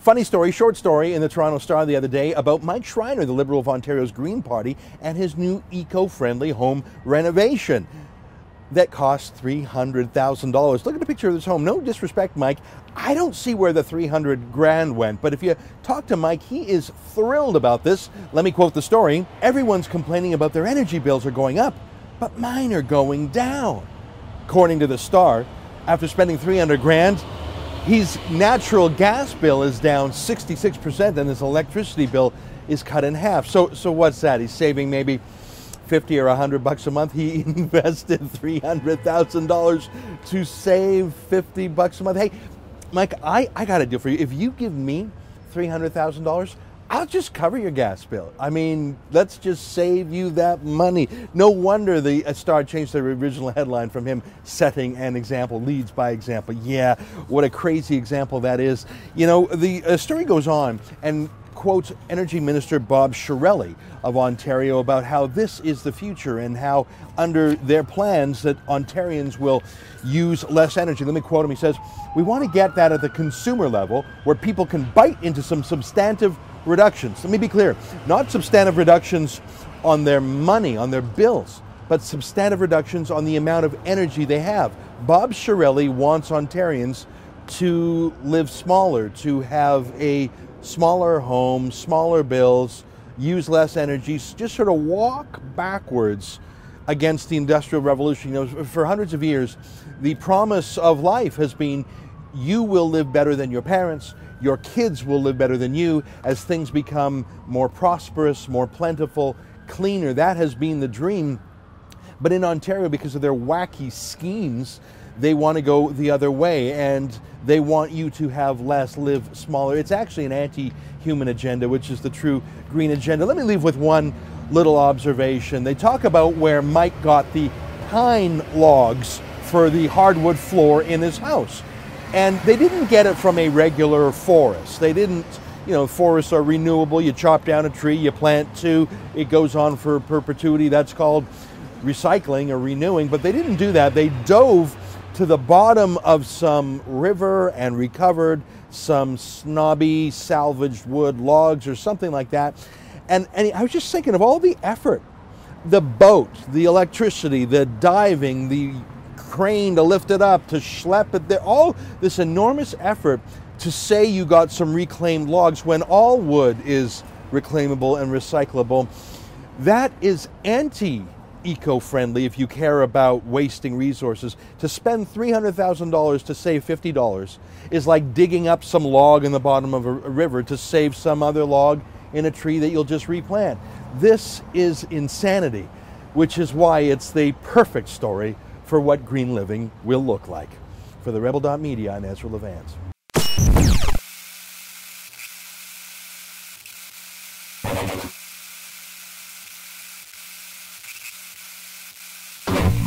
Funny story, short story in the Toronto Star the other day about Mike Schreiner, the Liberal of Ontario's Green Party, and his new eco-friendly home renovation that cost $300,000. Look at the picture of this home. No disrespect, Mike. I don't see where the 300 grand went, but if you talk to Mike, he is thrilled about this. Let me quote the story. Everyone's complaining about their energy bills are going up, but mine are going down. According to the Star, after spending 300 grand, his natural gas bill is down 66% and his electricity bill is cut in half. So what's that? He's saving maybe 50 or 100 bucks a month. He invested $300,000 to save 50 bucks a month. Hey, Mike, I got a deal for you. If you give me $300,000, I'll just cover your gas bill. I mean, let's just save you that money. No wonder the Star changed their original headline from him setting an example, leads by example. Yeah, what a crazy example that is. You know, the story goes on and quotes Energy Minister Bob Chiarelli of Ontario about how this is the future and how under their plans that Ontarians will use less energy. Let me quote him. He says, "We want to get that at the consumer level where people can bite into some substantive reductions." Let me be clear, not substantive reductions on their money, on their bills, but substantive reductions on the amount of energy they have. Bob Chiarelli wants Ontarians to live smaller, to have a smaller home, smaller bills, use less energy, just sort of walk backwards against the Industrial Revolution. You know, for hundreds of years, the promise of life has been you will live better than your parents, your kids will live better than you as things become more prosperous, more plentiful, cleaner. That has been the dream. But in Ontario, because of their wacky schemes, they want to go the other way and they want you to have less, live smaller. It's actually an anti-human agenda, which is the true green agenda. Let me leave with one little observation. They talk about where Mike got the pine logs for the hardwood floor in his house. And they didn't get it from a regular forest. They didn't, you know, forests are renewable. You chop down a tree, you plant two, it goes on for perpetuity. That's called recycling or renewing. But they didn't do that. They dove to the bottom of some river and recovered some snobby salvaged wood logs or something like that. And I was just thinking of all the effort, the boat, the electricity, the diving, the crane to lift it up, to schlep it there, all this enormous effort to say you got some reclaimed logs when all wood is reclaimable and recyclable. That is anti-eco-friendly if you care about wasting resources. To spend $300,000 to save $50 is like digging up some log in the bottom of a river to save some other log in a tree that you'll just replant. This is insanity, which is why it's the perfect story for what green living will look like. For TheRebel.media, I'm Ezra Levant.